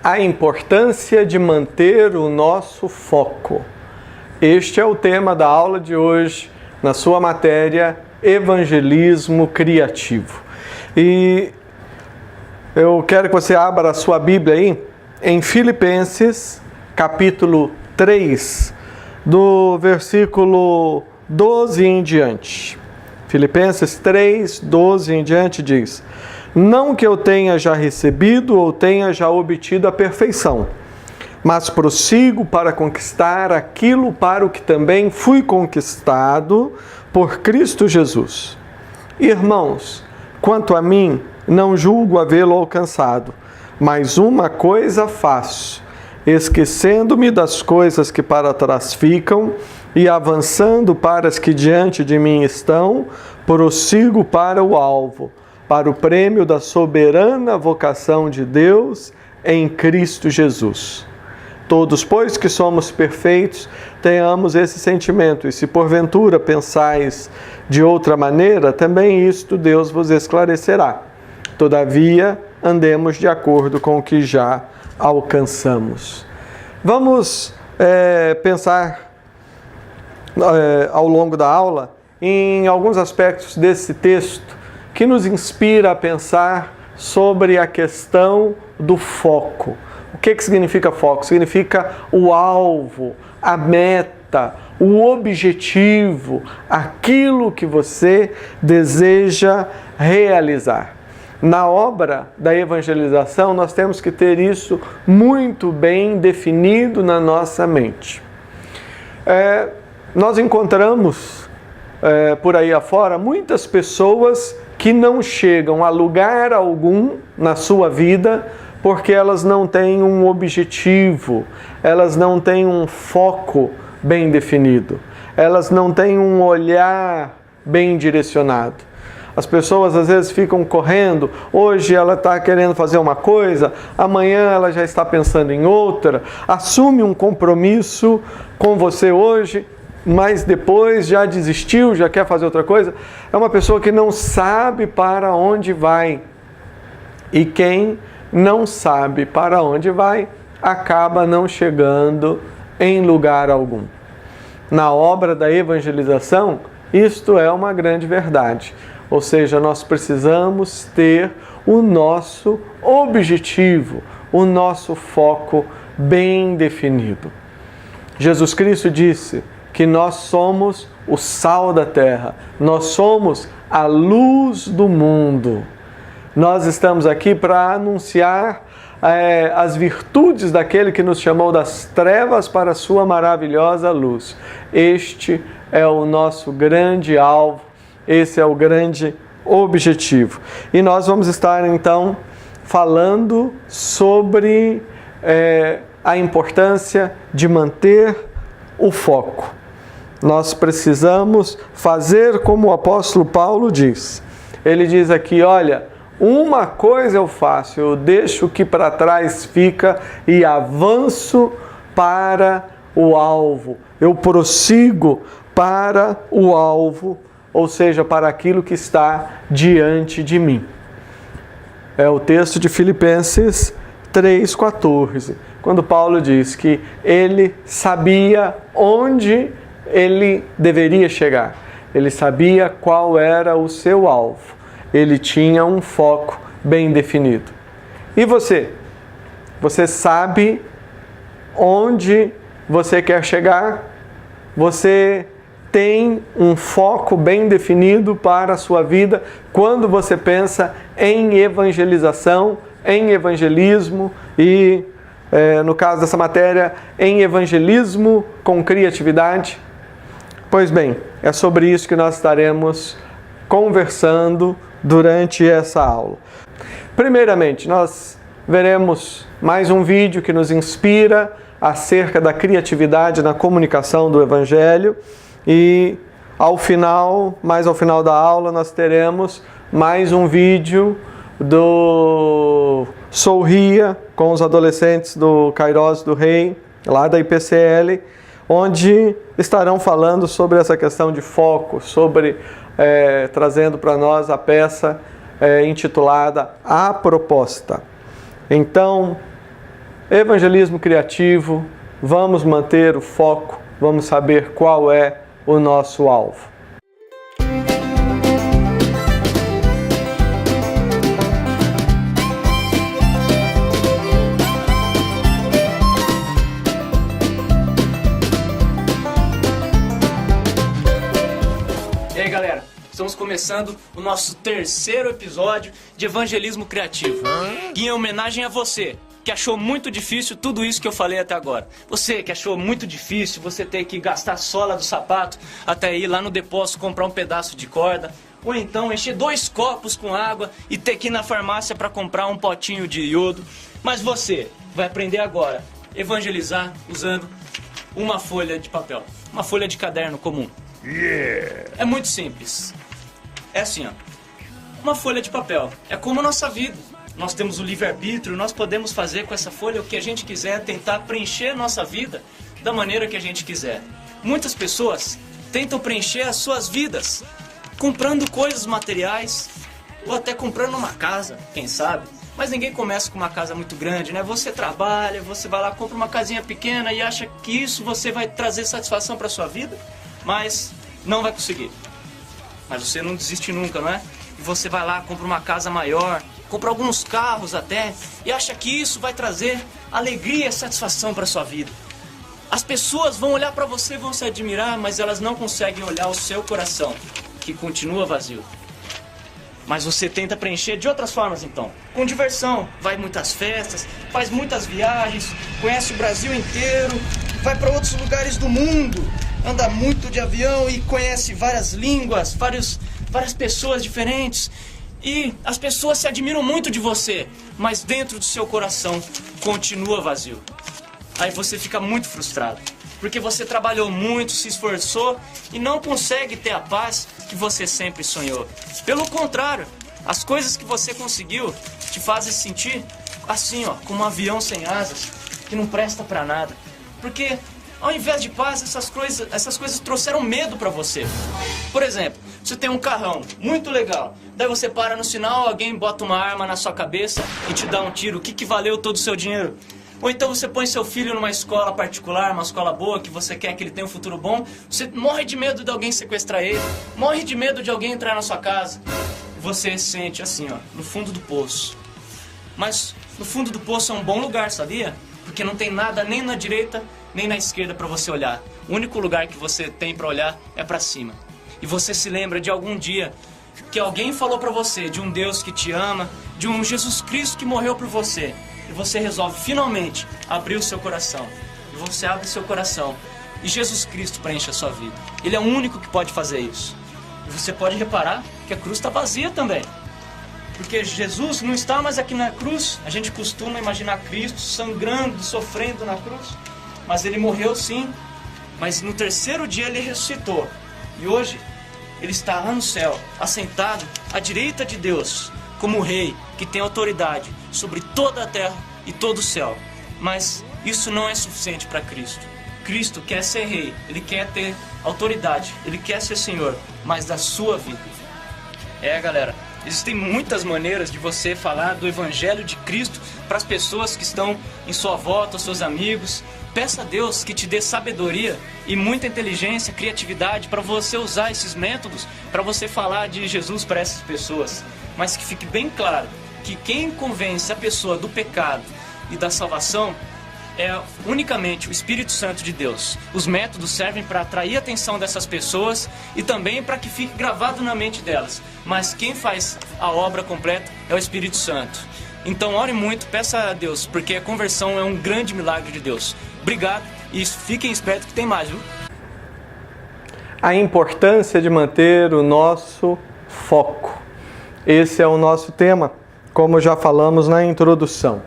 A importância de manter o nosso foco. Este é o tema da aula de hoje, na sua matéria Evangelismo Criativo. E eu quero que você abra a sua Bíblia aí em Filipenses, capítulo 3, do versículo 12 em diante. Filipenses 3, 12 em diante diz: não que eu tenha já recebido ou tenha já obtido a perfeição, mas prossigo para conquistar aquilo para o que também fui conquistado por Cristo Jesus. Irmãos, quanto a mim, não julgo havê-lo alcançado, mas uma coisa faço, esquecendo-me das coisas que para trás ficam e avançando para as que diante de mim estão, prossigo para o alvo, para o prêmio da soberana vocação de Deus em Cristo Jesus. Todos, pois, que somos perfeitos, tenhamos esse sentimento, e se porventura pensais de outra maneira, também isto Deus vos esclarecerá. Todavia, andemos de acordo com o que já alcançamos. Vamos pensar ao longo da aula em alguns aspectos desse texto que nos inspira a pensar sobre a questão do foco. O que significa foco? Significa o alvo, a meta, o objetivo, aquilo que você deseja realizar. Na obra da evangelização, nós temos que ter isso muito bem definido na nossa mente. Nós encontramos por aí afora muitas pessoas que não chegam a lugar algum na sua vida porque elas não têm um objetivo, elas não têm um foco bem definido, elas não têm um olhar bem direcionado. As pessoas às vezes ficam correndo, hoje ela está querendo fazer uma coisa, amanhã ela já está pensando em outra, assume um compromisso com você hoje, mas depois já desistiu, já quer fazer outra coisa. É uma pessoa que não sabe para onde vai. E quem não sabe para onde vai, acaba não chegando em lugar algum. Na obra da evangelização, isto é uma grande verdade. Ou seja, nós precisamos ter o nosso objetivo, o nosso foco bem definido. Jesus Cristo disse que nós somos o sal da terra, nós somos a luz do mundo. Nós estamos aqui para anunciar as virtudes daquele que nos chamou das trevas para a sua maravilhosa luz. Este é o nosso grande alvo, esse é o grande objetivo. E nós vamos estar então falando sobre a importância de manter o foco. Nós precisamos fazer como o apóstolo Paulo diz. Ele diz aqui, olha, uma coisa eu faço, eu deixo o que para trás fica e avanço para o alvo. Eu prossigo para o alvo, ou seja, para aquilo que está diante de mim. É o texto de Filipenses 3,14, quando Paulo diz que ele sabia onde ele deveria chegar. Ele sabia qual era o seu alvo. Ele tinha um foco bem definido. E você? Você sabe onde você quer chegar? Você tem um foco bem definido para a sua vida quando você pensa em evangelização, em evangelismo e, no caso dessa matéria, em evangelismo com criatividade? Pois bem, é sobre isso que nós estaremos conversando durante essa aula. Primeiramente, nós veremos mais um vídeo que nos inspira acerca da criatividade na comunicação do Evangelho e mais ao final da aula, nós teremos mais um vídeo do Sorria com os adolescentes do Kairos do Rei, lá da IPCL, onde estarão falando sobre essa questão de foco, trazendo para nós a peça intitulada A Proposta. Então, Evangelismo criativo, vamos manter o foco, vamos saber qual é o nosso alvo. E aí, galera, estamos começando o nosso terceiro episódio de Evangelismo Criativo. E em homenagem a você, que achou muito difícil tudo isso que eu falei até agora. Você que achou muito difícil você ter que gastar a sola do sapato até ir lá no depósito comprar um pedaço de corda, ou então encher 2 copos com água e ter que ir na farmácia para comprar um potinho de iodo. Mas você vai aprender agora a evangelizar usando uma folha de papel, uma folha de caderno comum. É muito simples. É assim, ó. Uma folha de papel. É como a nossa vida. Nós temos o livre-arbítrio, nós podemos fazer com essa folha o que a gente quiser, tentar preencher a nossa vida da maneira que a gente quiser. Muitas pessoas tentam preencher as suas vidas comprando coisas materiais ou até comprando uma casa, quem sabe. Mas ninguém começa com uma casa muito grande, né? Você trabalha, você vai lá, compra uma casinha pequena e acha que isso você vai trazer satisfação para sua vida, mas não vai conseguir. Mas você não desiste nunca, não é? E você vai lá, compra uma casa maior, compra alguns carros até, e acha que isso vai trazer alegria e satisfação para sua vida. As pessoas vão olhar para você, vão se admirar, mas elas não conseguem olhar o seu coração, que continua vazio. Mas você tenta preencher de outras formas então. Com diversão, vai em muitas festas, faz muitas viagens, conhece o Brasil inteiro, vai para outros lugares do mundo, anda muito de avião e conhece várias línguas, várias pessoas diferentes. E as pessoas se admiram muito de você, mas dentro do seu coração continua vazio. Aí você fica muito frustrado, porque você trabalhou muito, se esforçou e não consegue ter a paz que você sempre sonhou. Pelo contrário, as coisas que você conseguiu te fazem sentir assim, ó, como um avião sem asas, que não presta pra nada. Porque ao invés de paz, essas coisas trouxeram medo pra você. Por exemplo, você tem um carrão muito legal, daí você para no sinal, alguém bota uma arma na sua cabeça e te dá um tiro. O que valeu todo o seu dinheiro? Ou então você põe seu filho numa escola particular, uma escola boa, que você quer que ele tenha um futuro bom, você morre de medo de alguém sequestrar ele, morre de medo de alguém entrar na sua casa. Você sente assim, ó, no fundo do poço. Mas no fundo do poço é um bom lugar, sabia? Porque não tem nada nem na direita nem na esquerda para você olhar. O único lugar que você tem para olhar é para cima. E você se lembra de algum dia que alguém falou para você de um Deus que te ama, de um Jesus Cristo que morreu por você. E você resolve finalmente abrir o seu coração. E você abre o seu coração e Jesus Cristo preenche a sua vida. Ele é o único que pode fazer isso. E você pode reparar que a cruz está vazia também. Porque Jesus não está mais aqui na cruz. A gente costuma imaginar Cristo sangrando, sofrendo na cruz. Mas ele morreu sim, mas no terceiro dia ele ressuscitou. E hoje ele está lá no céu, assentado à direita de Deus, como rei que tem autoridade sobre toda a terra e todo o céu. Mas isso não é suficiente para Cristo. Cristo quer ser rei, ele quer ter autoridade, ele quer ser Senhor, mas da sua vida. Galera, existem muitas maneiras de você falar do Evangelho de Cristo para as pessoas que estão em sua volta, os seus amigos. Peça a Deus que te dê sabedoria e muita inteligência, criatividade para você usar esses métodos para você falar de Jesus para essas pessoas. Mas que fique bem claro que quem convence a pessoa do pecado e da salvação é unicamente o Espírito Santo de Deus. Os métodos servem para atrair a atenção dessas pessoas e também para que fique gravado na mente delas. Mas quem faz a obra completa é o Espírito Santo. Então ore muito, peça a Deus, porque a conversão é um grande milagre de Deus. Obrigado e fiquem espertos que tem mais, viu? A importância de manter o nosso foco. Esse é o nosso tema, como já falamos na introdução.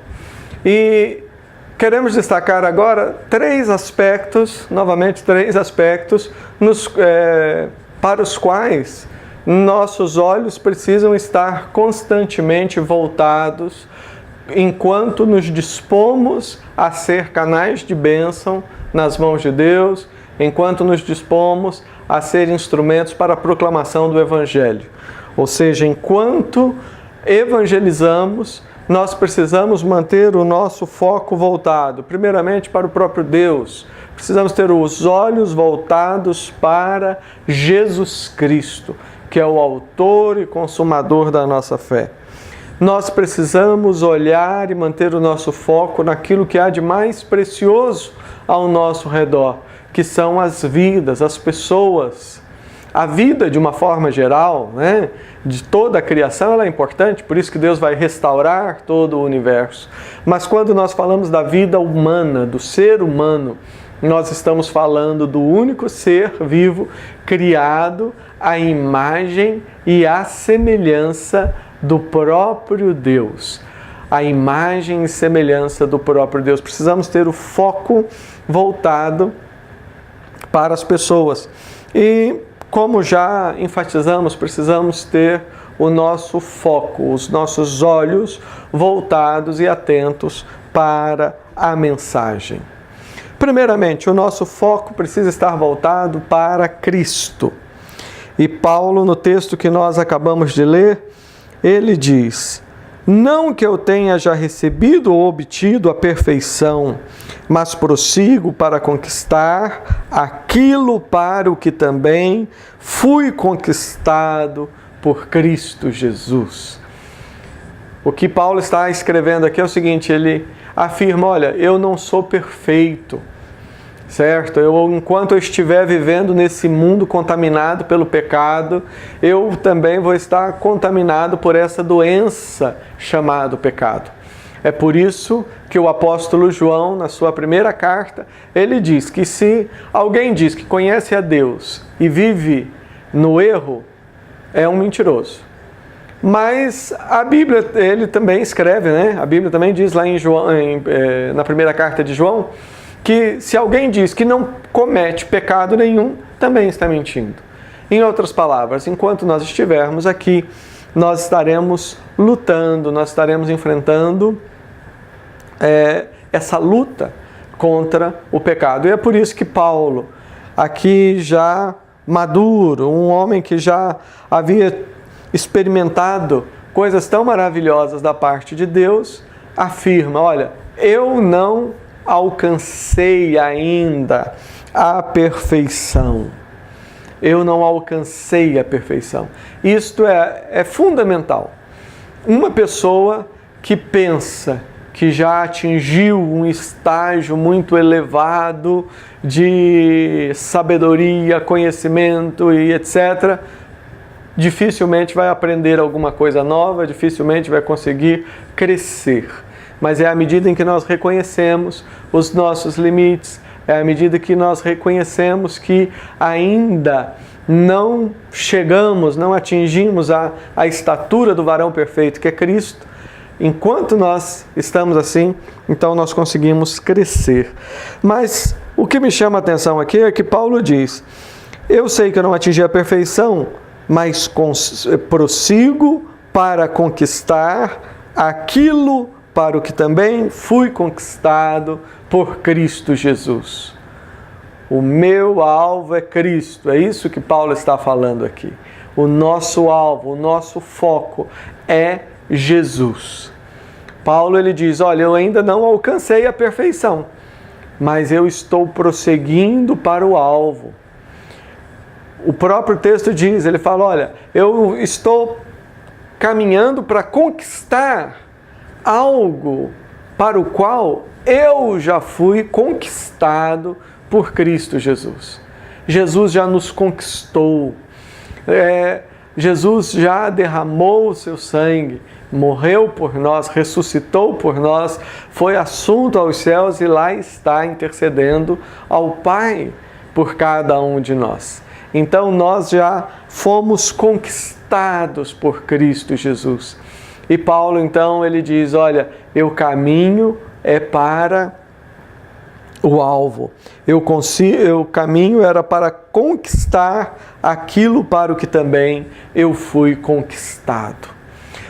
E queremos destacar agora 3 aspectos, novamente 3 aspectos, para os quais nossos olhos precisam estar constantemente voltados enquanto nos dispomos a ser canais de bênção nas mãos de Deus, enquanto nos dispomos a ser instrumentos para a proclamação do Evangelho. Ou seja, enquanto evangelizamos, nós precisamos manter o nosso foco voltado, primeiramente para o próprio Deus. Precisamos ter os olhos voltados para Jesus Cristo, que é o autor e consumador da nossa fé. Nós precisamos olhar e manter o nosso foco naquilo que há de mais precioso ao nosso redor, que são as vidas, as pessoas. A vida, de uma forma geral, né, de toda a criação, ela é importante, por isso que Deus vai restaurar todo o universo. Mas quando nós falamos da vida humana, do ser humano, nós estamos falando do único ser vivo criado à imagem e à semelhança do próprio Deus. A imagem e semelhança do próprio Deus. Precisamos ter o foco voltado para as pessoas. E, como já enfatizamos, precisamos ter o nosso foco, os nossos olhos voltados e atentos para a mensagem. Primeiramente, o nosso foco precisa estar voltado para Cristo. E Paulo, no texto que nós acabamos de ler, ele diz: não que eu tenha já recebido ou obtido a perfeição, mas prossigo para conquistar aquilo para o que também fui conquistado por Cristo Jesus. O que Paulo está escrevendo aqui é o seguinte, ele afirma, olha, eu não sou perfeito, certo? Enquanto eu estiver vivendo nesse mundo contaminado pelo pecado, eu também vou estar contaminado por essa doença chamada pecado. É por isso que o apóstolo João, na sua primeira carta, ele diz que se alguém diz que conhece a Deus e vive no erro, é um mentiroso. Mas a Bíblia, ele também escreve, né? A Bíblia também diz lá em João, na primeira carta de João, que se alguém diz que não comete pecado nenhum, também está mentindo. Em outras palavras, enquanto nós estivermos aqui, nós estaremos lutando, nós estaremos enfrentando essa luta contra o pecado. E é por isso que Paulo, aqui já maduro, um homem que já havia experimentado coisas tão maravilhosas da parte de Deus, afirma, olha, eu não alcancei ainda a perfeição. Eu não alcancei a perfeição. Isto é fundamental. Uma pessoa que pensa que já atingiu um estágio muito elevado de sabedoria, conhecimento e etc., dificilmente vai aprender alguma coisa nova, dificilmente vai conseguir crescer. Mas é à medida em que nós reconhecemos os nossos limites, é à medida que nós reconhecemos que ainda não chegamos, não atingimos a estatura do varão perfeito, que é Cristo. Enquanto nós estamos assim, então nós conseguimos crescer. Mas o que me chama a atenção aqui é que Paulo diz, eu sei que eu não atingi a perfeição, mas prossigo para conquistar aquilo para o que também fui conquistado por Cristo Jesus. O meu alvo é Cristo, é isso que Paulo está falando aqui. O nosso alvo, o nosso foco é Jesus. Paulo ele diz, olha, eu ainda não alcancei a perfeição, mas eu estou prosseguindo para o alvo. O próprio texto diz, ele fala, olha, eu estou caminhando para conquistar algo para o qual eu já fui conquistado por Cristo Jesus. Jesus já nos conquistou. Jesus já derramou o seu sangue, morreu por nós, ressuscitou por nós, foi assunto aos céus e lá está intercedendo ao Pai por cada um de nós. Então nós já fomos conquistados por Cristo Jesus. E Paulo então ele diz, olha, eu caminho para o alvo. O caminho era para conquistar aquilo para o que também eu fui conquistado.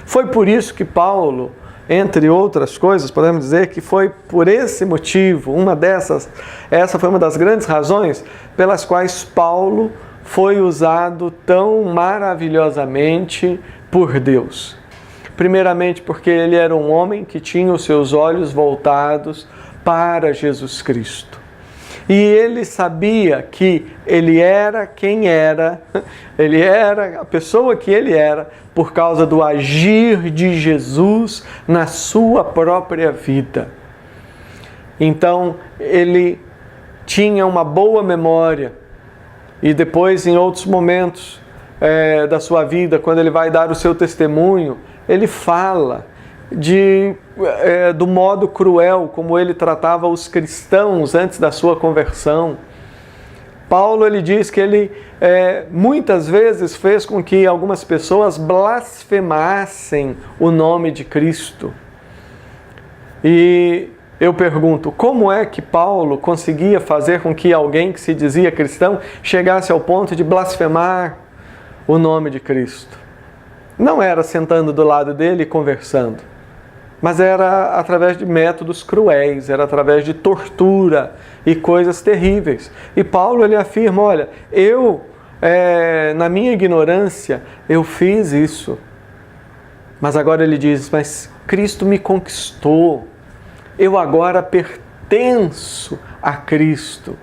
Foi por isso que Paulo, entre outras coisas, podemos dizer que foi por esse motivo, essa foi uma das grandes razões pelas quais Paulo foi usado tão maravilhosamente por Deus. Primeiramente porque ele era um homem que tinha os seus olhos voltados para Jesus Cristo. E ele sabia que ele era quem era, ele era a pessoa que ele era por causa do agir de Jesus na sua própria vida. Então, ele tinha uma boa memória e depois, em outros momentos da sua vida, quando ele vai dar o seu testemunho, ele fala do modo cruel como ele tratava os cristãos antes da sua conversão. Paulo, ele diz que ele muitas vezes fez com que algumas pessoas blasfemassem o nome de Cristo. E eu pergunto, como é que Paulo conseguia fazer com que alguém que se dizia cristão chegasse ao ponto de blasfemar o nome de Cristo? Não era sentando do lado dele e conversando, mas era através de métodos cruéis, era através de tortura e coisas terríveis. E Paulo, ele afirma, olha, na minha ignorância, eu fiz isso. Mas agora ele diz, mas Cristo me conquistou. Eu agora pertenço a Cristo.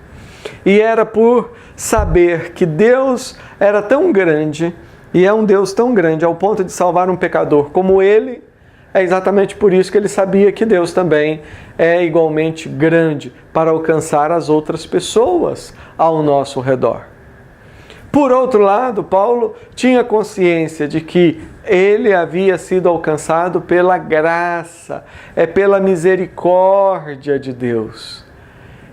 E era por saber que Deus era tão grande, e é um Deus tão grande ao ponto de salvar um pecador como ele, é exatamente por isso que ele sabia que Deus também é igualmente grande para alcançar as outras pessoas ao nosso redor. Por outro lado, Paulo tinha consciência de que ele havia sido alcançado pela graça, pela misericórdia de Deus.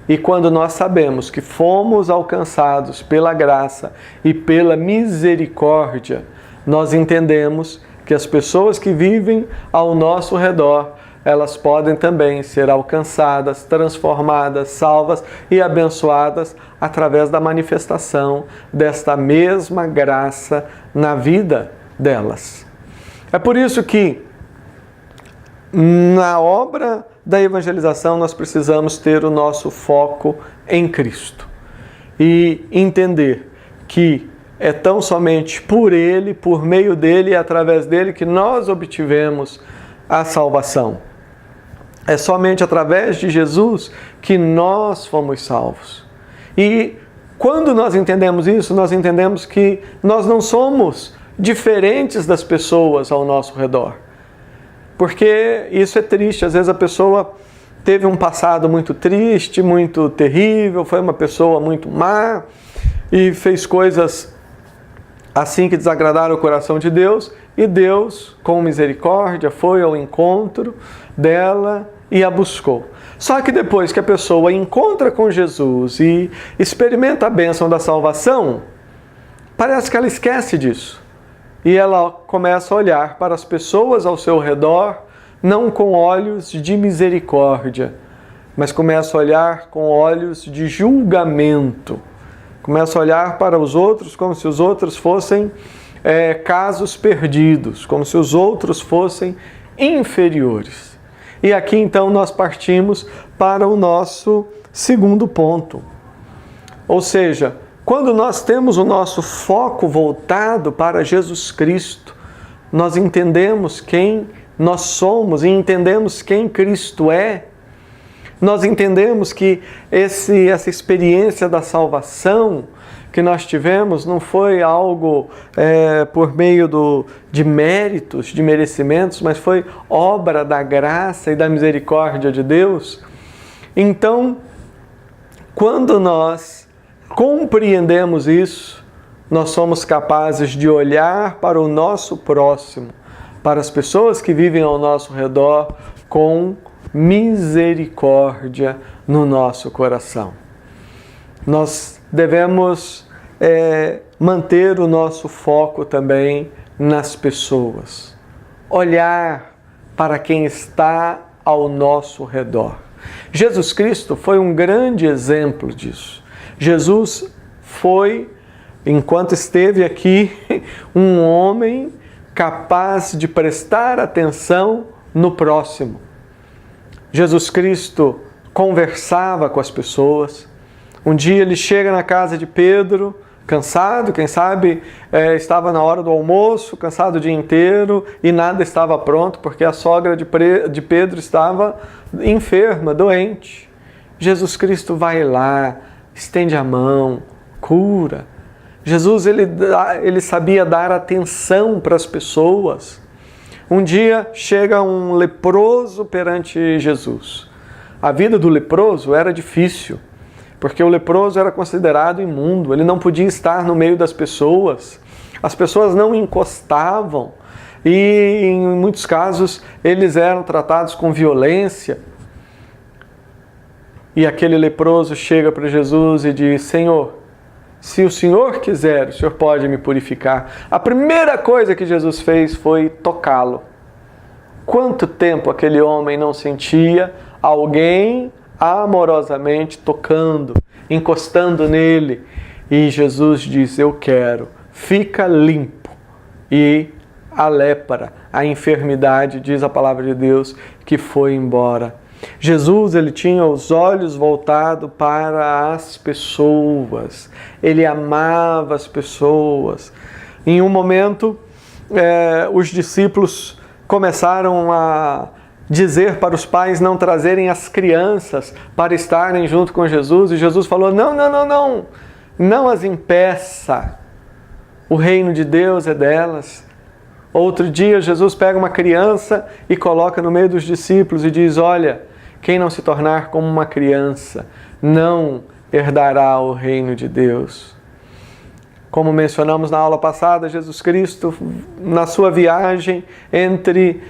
E quando nós sabemos que fomos alcançados pela graça e pela misericórdia, nós entendemos que as pessoas que vivem ao nosso redor, elas podem também ser alcançadas, transformadas, salvas e abençoadas através da manifestação desta mesma graça na vida delas. É por isso que na obra da evangelização nós precisamos ter o nosso foco em Cristo e entender que é tão somente por Ele, por meio dEle e através dEle que nós obtivemos a salvação. É somente através de Jesus que nós fomos salvos. E quando nós entendemos isso, nós entendemos que nós não somos diferentes das pessoas ao nosso redor. Porque isso é triste, às vezes a pessoa teve um passado muito triste, muito terrível, foi uma pessoa muito má e fez coisas assim que desagradaram o coração de Deus, e Deus, com misericórdia, foi ao encontro dela e a buscou. Só que depois que a pessoa encontra com Jesus e experimenta a bênção da salvação, parece que ela esquece disso. E ela começa a olhar para as pessoas ao seu redor, não com olhos de misericórdia, mas começa a olhar com olhos de julgamento. Começa a olhar para os outros como se os outros fossem casos perdidos, como se os outros fossem inferiores. E aqui então nós partimos para o nosso segundo ponto. Ou seja, quando nós temos o nosso foco voltado para Jesus Cristo, nós entendemos quem nós somos e entendemos quem Cristo é. Nós entendemos que essa experiência da salvação que nós tivemos não foi algo por meio de méritos, de merecimentos, mas foi obra da graça e da misericórdia de Deus. Então, quando nós compreendemos isso, nós somos capazes de olhar para o nosso próximo, para as pessoas que vivem ao nosso redor, com misericórdia no nosso coração. Nós devemos manter o nosso foco também nas pessoas. Olhar para quem está ao nosso redor. Jesus Cristo foi um grande exemplo disso. Jesus foi, enquanto esteve aqui, um homem capaz de prestar atenção no próximo. Jesus Cristo conversava com as pessoas. Um dia ele chega na casa de Pedro, cansado, quem sabe estava na hora do almoço, cansado o dia inteiro e nada estava pronto porque a sogra de Pedro estava enferma, doente. Jesus Cristo vai lá, estende a mão, cura. Jesus ele sabia dar atenção para as pessoas. Um dia chega um leproso perante Jesus. A vida do leproso era difícil, porque o leproso era considerado imundo, ele não podia estar no meio das pessoas, as pessoas não encostavam e, em muitos casos, eles eram tratados com violência. E aquele leproso chega para Jesus e diz: Senhor, se o Senhor quiser, o Senhor pode me purificar. A primeira coisa que Jesus fez foi tocá-lo. Quanto tempo aquele homem não sentia alguém amorosamente tocando, encostando nele? E Jesus diz: eu quero, fica limpo. E a lépra, a enfermidade, diz a palavra de Deus, que foi embora. Jesus, ele tinha os olhos voltados para as pessoas, ele amava as pessoas. Em um momento, os discípulos começaram a dizer para os pais não trazerem as crianças para estarem junto com Jesus, e Jesus falou: não as impeça, o reino de Deus é delas. Outro dia, Jesus pega uma criança e coloca no meio dos discípulos e diz: olha, quem não se tornar como uma criança não herdará o reino de Deus. Como mencionamos na aula passada, Jesus Cristo, na sua viagem entre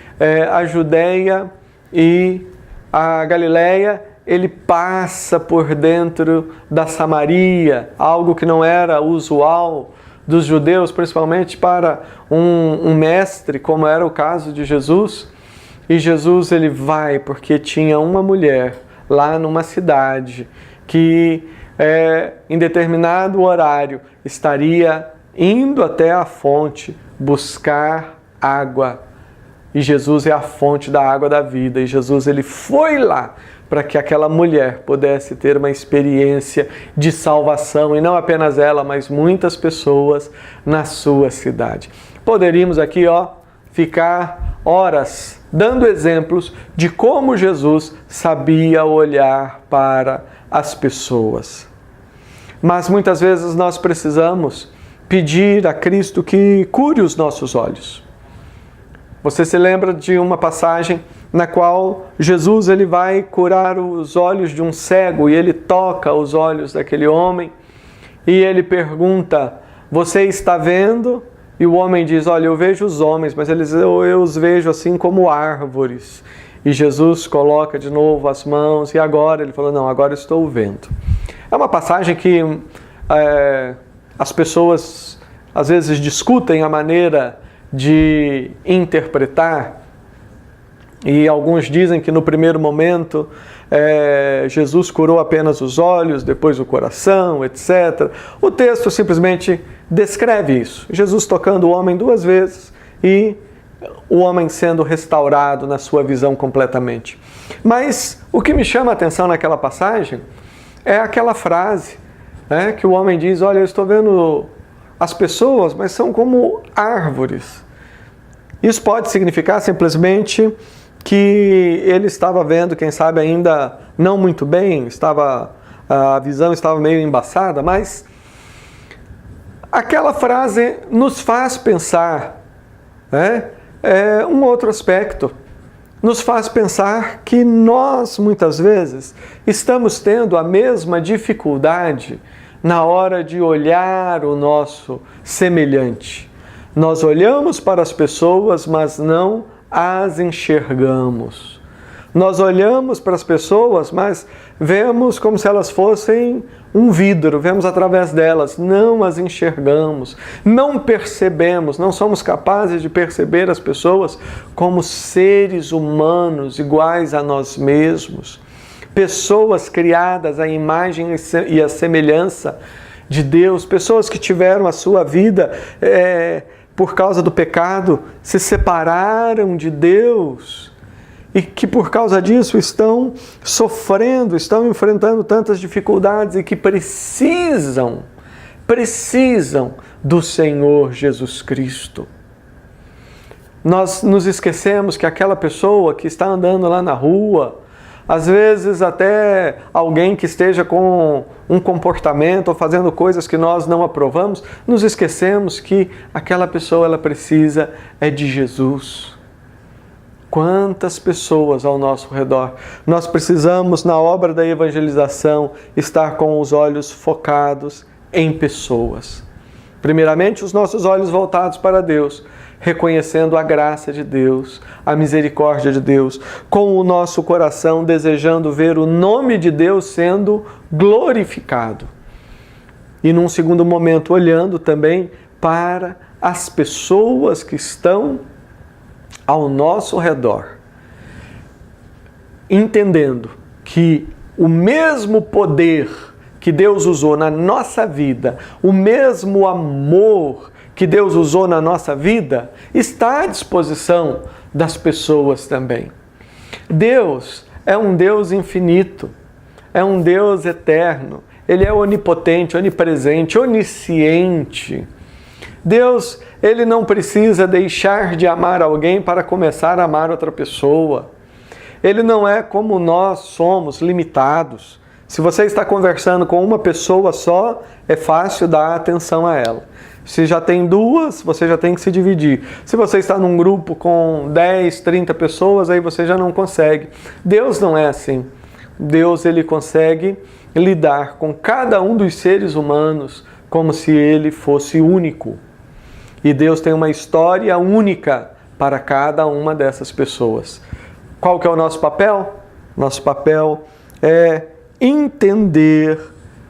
a Judéia e a Galiléia, ele passa por dentro da Samaria, algo que não era usual dos judeus, principalmente para um mestre, como era o caso de Jesus. E Jesus ele vai porque tinha uma mulher lá numa cidade que em determinado horário estaria indo até a fonte buscar água. E Jesus é a fonte da água da vida. E Jesus ele foi lá para que aquela mulher pudesse ter uma experiência de salvação. E não apenas ela, mas muitas pessoas na sua cidade. Poderíamos aqui ficar horas dando exemplos de como Jesus sabia olhar para as pessoas. Mas muitas vezes nós precisamos pedir a Cristo que cure os nossos olhos. Você se lembra de uma passagem na qual Jesus ele vai curar os olhos de um cego e ele toca os olhos daquele homem e ele pergunta: você está vendo? E o homem diz: olha, eu vejo os homens, mas eu os vejo assim como árvores. E Jesus coloca de novo as mãos e agora ele falou: não, agora estou vendo. É uma passagem que as pessoas às vezes discutem a maneira de interpretar, e alguns dizem que no primeiro momento Jesus curou apenas os olhos, depois o coração, etc. O texto simplesmente descreve isso. Jesus tocando o homem 2 vezes e o homem sendo restaurado na sua visão completamente. Mas o que me chama a atenção naquela passagem é aquela frase que o homem diz: olha, eu estou vendo as pessoas, mas são como árvores. Isso pode significar simplesmente que ele estava vendo, quem sabe ainda não muito bem, a visão estava meio embaçada, mas aquela frase nos faz pensar um outro aspecto. Nos faz pensar que nós, muitas vezes, estamos tendo a mesma dificuldade na hora de olhar o nosso semelhante. Nós olhamos para as pessoas, mas não as enxergamos. Nós olhamos para as pessoas, mas vemos como se elas fossem um vidro, vemos através delas, não as enxergamos, não percebemos, não somos capazes de perceber as pessoas como seres humanos iguais a nós mesmos. Pessoas criadas à imagem e à semelhança de Deus, pessoas que tiveram a sua vida por causa do pecado, se separaram de Deus e que por causa disso estão sofrendo, estão enfrentando tantas dificuldades e que precisam precisam do Senhor Jesus Cristo. Nós nos esquecemos que aquela pessoa que está andando lá na rua, às vezes até alguém que esteja com um comportamento ou fazendo coisas que nós não aprovamos, nos esquecemos que aquela pessoa ela precisa de Jesus. Quantas pessoas ao nosso redor. Nós precisamos, na obra da evangelização, estar com os olhos focados em pessoas. Primeiramente, os nossos olhos voltados para Deus, reconhecendo a graça de Deus, a misericórdia de Deus, com o nosso coração desejando ver o nome de Deus sendo glorificado. E num segundo momento, olhando também para as pessoas que estão ao nosso redor, entendendo que o mesmo poder que Deus usou na nossa vida, o mesmo amor que Deus usou na nossa vida, está à disposição das pessoas também. Deus é um Deus infinito, é um Deus eterno, Ele é onipotente, onipresente, onisciente. Deus, Ele não precisa deixar de amar alguém para começar a amar outra pessoa. Ele não é como nós somos, limitados. Se você está conversando com uma pessoa só, é fácil dar atenção a ela. Se já tem duas, você já tem que se dividir. Se você está num grupo com 10, 30 pessoas, aí você já não consegue. Deus não é assim. Deus, Ele consegue lidar com cada um dos seres humanos como se Ele fosse único. E Deus tem uma história única para cada uma dessas pessoas. Qual que é o nosso papel? Nosso papel é entender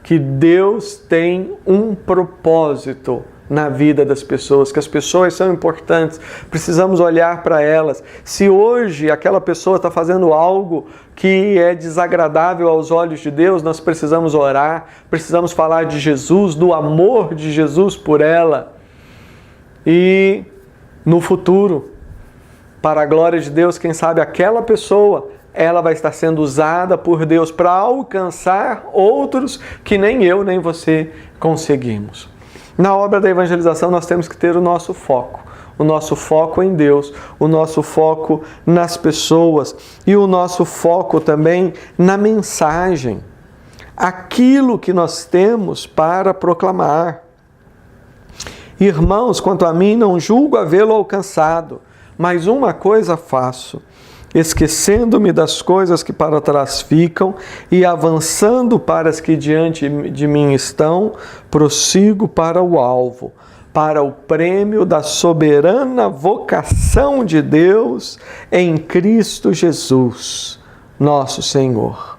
que Deus tem um propósito na vida das pessoas, que as pessoas são importantes, precisamos olhar para elas. Se hoje aquela pessoa está fazendo algo que é desagradável aos olhos de Deus, nós precisamos orar, precisamos falar de Jesus, do amor de Jesus por ela. E no futuro, para a glória de Deus, quem sabe aquela pessoa, ela vai estar sendo usada por Deus para alcançar outros que nem eu nem você conseguimos. Na obra da evangelização nós temos que ter o nosso foco em Deus, o nosso foco nas pessoas e o nosso foco também na mensagem, aquilo que nós temos para proclamar. Irmãos, quanto a mim, não julgo havê-lo alcançado, mas uma coisa faço, esquecendo-me das coisas que para trás ficam e avançando para as que diante de mim estão, prossigo para o alvo, para o prêmio da soberana vocação de Deus em Cristo Jesus, nosso Senhor.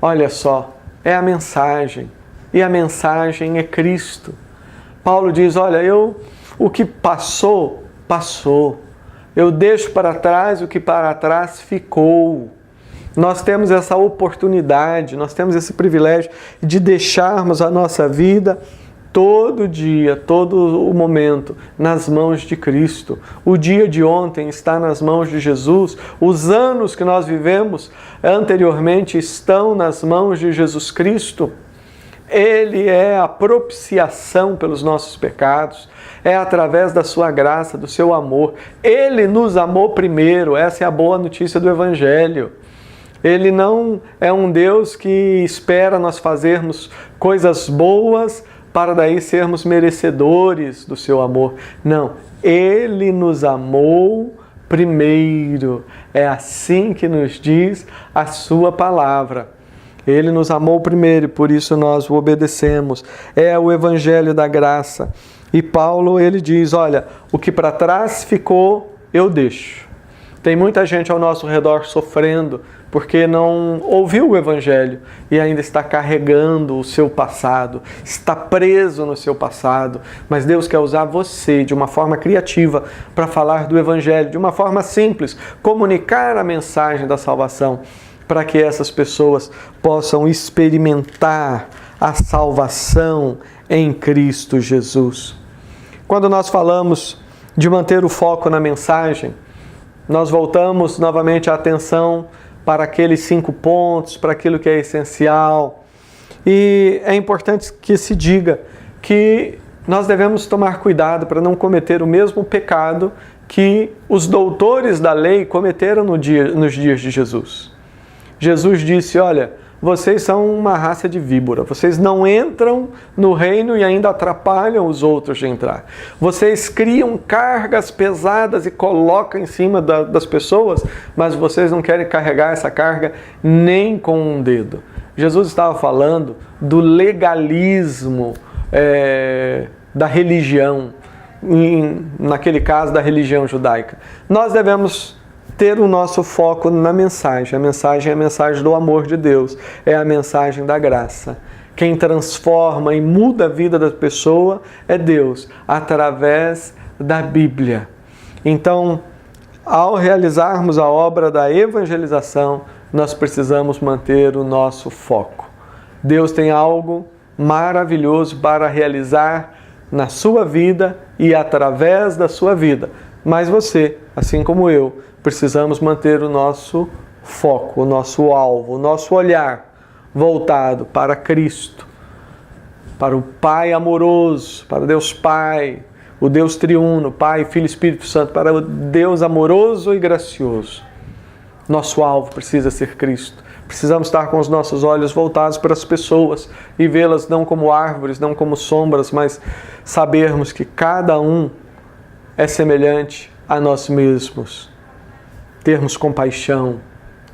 Olha só, é a mensagem, e a mensagem é Cristo. Paulo diz, olha, o que passou, passou. Eu deixo para trás o que para trás ficou. Nós temos essa oportunidade, nós temos esse privilégio de deixarmos a nossa vida todo dia, todo o momento, nas mãos de Cristo. O dia de ontem está nas mãos de Jesus. Os anos que nós vivemos anteriormente estão nas mãos de Jesus Cristo. Ele é a propiciação pelos nossos pecados. É através da sua graça, do seu amor. Ele nos amou primeiro. Essa é a boa notícia do Evangelho. Ele não é um Deus que espera nós fazermos coisas boas para daí sermos merecedores do seu amor. Não, Ele nos amou primeiro. É assim que nos diz a sua palavra. Ele nos amou primeiro e por isso nós o obedecemos. É o Evangelho da graça. E Paulo, ele diz, olha, o que para trás ficou, eu deixo. Tem muita gente ao nosso redor sofrendo porque não ouviu o Evangelho e ainda está carregando o seu passado, está preso no seu passado. Mas Deus quer usar você de uma forma criativa para falar do Evangelho, de uma forma simples, comunicar a mensagem da salvação, para que essas pessoas possam experimentar a salvação em Cristo Jesus. Quando nós falamos de manter o foco na mensagem, nós voltamos novamente a atenção para aqueles 5 pontos, para aquilo que é essencial. E é importante que se diga que nós devemos tomar cuidado para não cometer o mesmo pecado que os doutores da lei cometeram nos dias de Jesus. Jesus disse, olha, vocês são uma raça de víbora, vocês não entram no reino e ainda atrapalham os outros de entrar. Vocês criam cargas pesadas e colocam em cima das pessoas, mas vocês não querem carregar essa carga nem com um dedo. Jesus estava falando do legalismo da religião, naquele caso da religião judaica. Nós devemos ter o nosso foco na mensagem. A mensagem é a mensagem do amor de Deus, é a mensagem da graça. Quem transforma e muda a vida da pessoa é Deus, através da Bíblia. Então, ao realizarmos a obra da evangelização, nós precisamos manter o nosso foco. Deus tem algo maravilhoso para realizar na sua vida e através da sua vida. Mas você, assim como eu, precisamos manter o nosso foco, o nosso alvo, o nosso olhar voltado para Cristo, para o Pai amoroso, para Deus Pai, o Deus triuno, Pai, Filho e Espírito Santo, para o Deus amoroso e gracioso. Nosso alvo precisa ser Cristo. Precisamos estar com os nossos olhos voltados para as pessoas e vê-las não como árvores, não como sombras, mas sabermos que cada um é semelhante a nós mesmos. Termos compaixão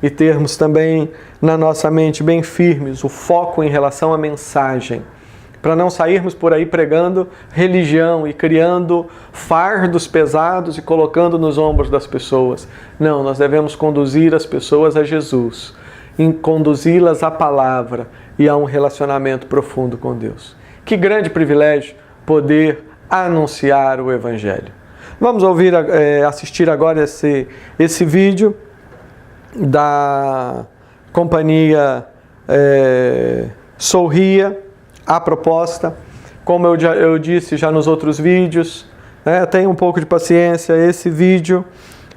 e termos também na nossa mente bem firmes o foco em relação à mensagem, para não sairmos por aí pregando religião e criando fardos pesados e colocando nos ombros das pessoas. Não, nós devemos conduzir as pessoas a Jesus, conduzi-las à palavra e a um relacionamento profundo com Deus. Que grande privilégio poder anunciar o Evangelho. Vamos assistir agora esse vídeo da companhia Sorria, a proposta. Como eu disse já nos outros vídeos, tenha um pouco de paciência. Esse vídeo,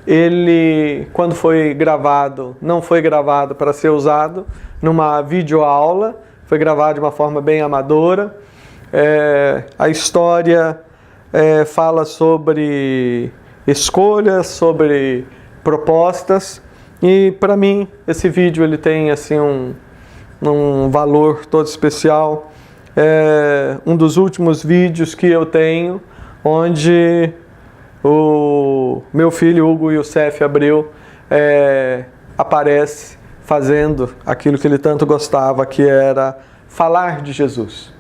ele, quando foi gravado, não foi gravado para ser usado numa videoaula, foi gravado de uma forma bem amadora. A história fala sobre escolhas, sobre propostas, e para mim esse vídeo ele tem assim um valor todo especial. É um dos últimos vídeos que eu tenho onde o meu filho Hugo Youssef Abreu aparece fazendo aquilo que ele tanto gostava, que era falar de Jesus.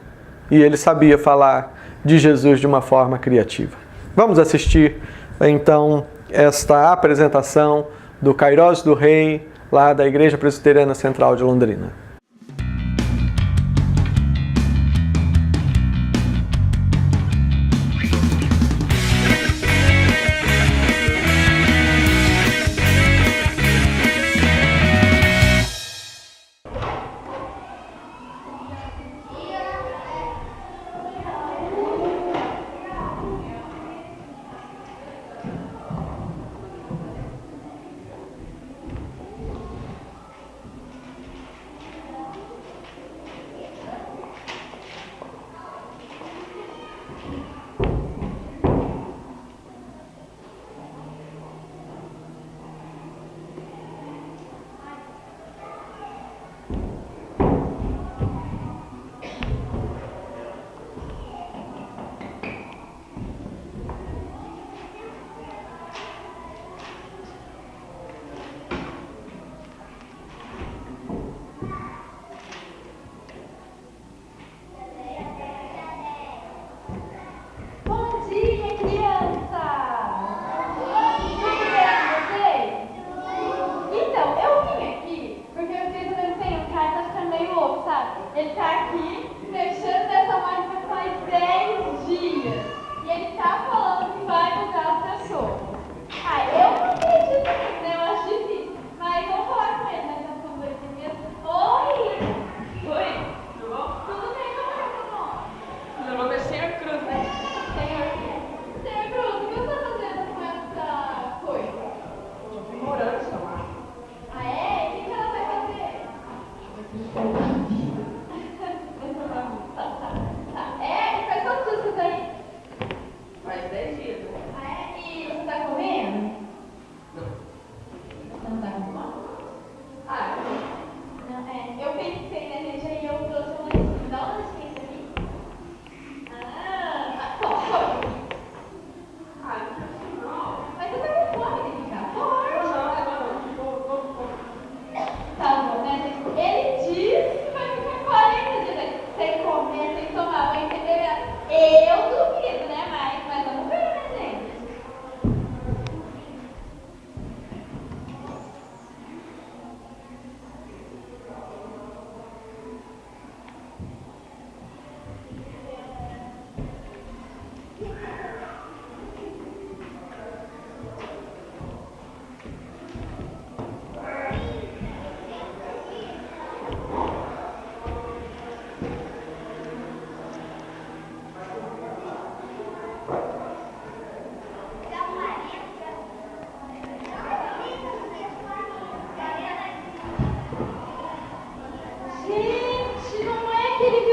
E ele sabia falar de Jesus de uma forma criativa. Vamos assistir então esta apresentação do Kairós do Rei, lá da Igreja Presbiteriana Central de Londrina.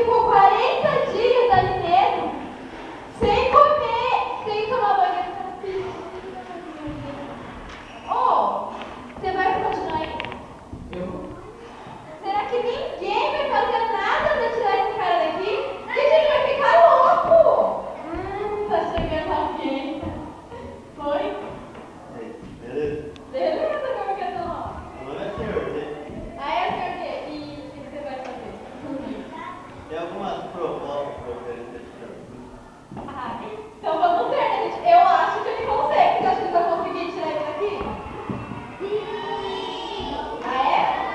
ficou 40 dias ali mesmo, sem comer, sem tomar banho. Oh, você vai continuar aí? Será que ninguém vai fazer nada pra tirar esse cara daqui? Que a gente vai ficar louco! Tá chegando alguém. Foi? Beleza? Beleza, como que é teu nome? Meu nome é Senhor T. Ah, é, senhor T. E o que você vai fazer? Tem algumas propostas para oferecer para mim. Ah, então vamos ver, né, gente? Eu acho que ele consegue. Você acha que ele vai conseguir tirar ele daqui? Ah, é?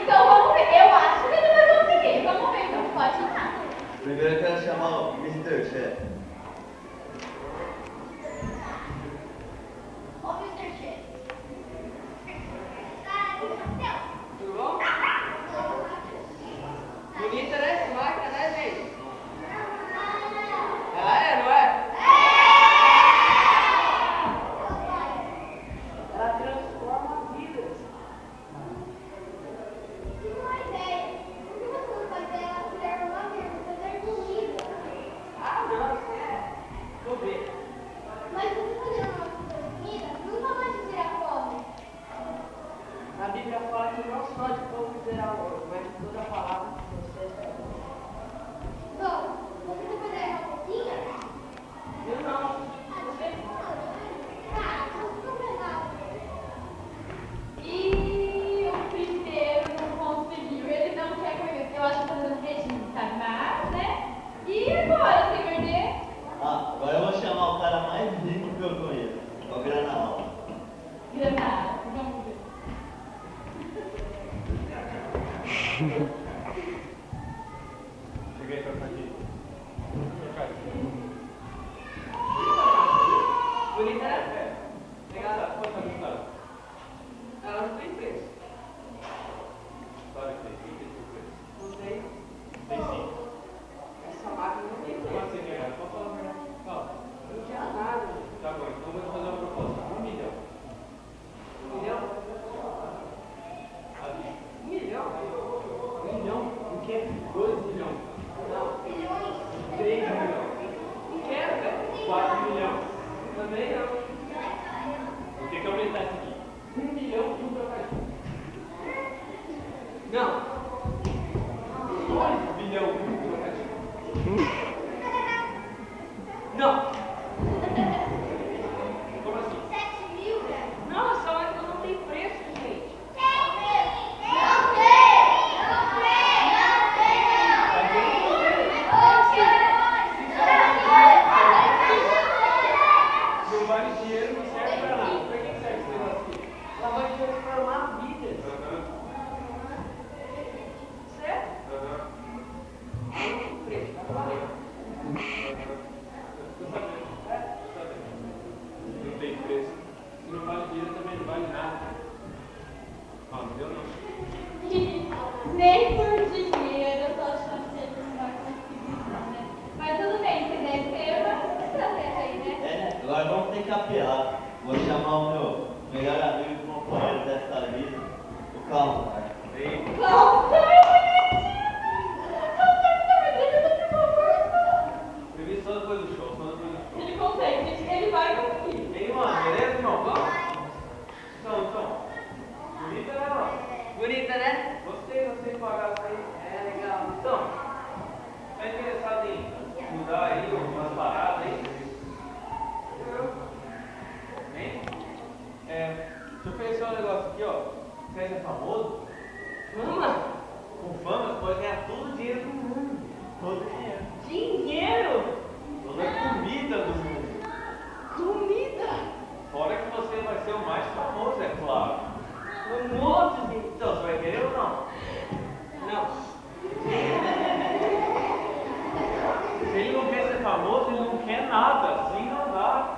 Então vamos ver. Eu acho que ele vai conseguir. Vamos ver, então. Pode chamar. Primeiro eu quero chamar o Mr. Chef. Ô, Mr. Chef. Tudo bom? Bonita, né? Essa máquina, né, gente? Ah, é, não é? Ela transforma vidas. Ah, não, isso é. Vou ver. A Bíblia fala que não só de pão viverá o homem, mas de toda palavra que você fala. Eu não. Você E o primeiro não conseguiu, ele não quer comer. Eu acho que tá fazendo regime, sabe? Mas, né? E agora, senhor D? Ah, agora eu vou chamar o cara mais rico que eu conheço. É o Granal. Granada, vamos ver. Cheguei pra aqui. bonita, né? Legal. Quanto tá custando? Ela não tem preço. Sabe que tem preço? Não tem. Tem sim. Essa máquina não tem Quanto preço. você quer? Pode falar a verdade. Fala. Não tinha nada. Tá bom, então eu vou te fazer uma proposta. 1 milhão. 1 milhão? Ali. 1 milhão? 1 milhão? O quê? 2 milhões. Não. 3 milhões. Não quero, velho. 4 milhões. Também não. O que aumentar isso aqui? 1 milhão e um trocadilho. Não. 2 milhões e um trocadilho. Não. Como assim? Não, essa máquina não tem preço, gente. Não vale dinheiro, não serve pra nada. Pra que serve esse negócio aqui? Ela vai transformar vidas. Certo? Não tem preço. Tá valendo. Tô sabendo. Tô sabendo. Não tem preço. Se não vale dinheiro, também não vale nada. Ah, não deu não. Nem por dinheiro eu tô achando que ele não vai conseguir, não, né? Mas tudo bem, você deve ter uma estratégia aí, né? É, agora vamos ter que apelar. Vou chamar o meu melhor amigo e companheiro dessa vida, o Calmar. Vem. Calçar, bonitinho! Calçar, tá me deixando, por favor. Previ só depois do show, só depois do show. Ele consegue, gente, ele vai conseguir. Ei, mano, beleza, irmão? Vamos? Então. Bonita, né, mano? Bonita, né? Gostei com a gata aí. É, legal. Então, tá interessado em mudar aí umas paradas aí? Hein? Deixa eu oferecer um negócio aqui, ó. Você é famoso? Fama? Com fama, você pode ganhar todo o dinheiro do mundo. Todo o dinheiro. Dinheiro? Toda a comida do mundo. Comida? Fora que você vai ser o mais famoso, é claro. Um monte de... Então, você vai querer ou não? Não. Se ele não quer ser famoso, ele não quer nada. Assim não dá.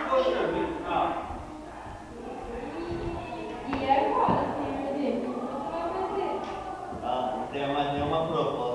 Poxa vida. Ah, E agora, senhor D, o que você vai fazer? Ah, não tenho mais nenhuma proposta.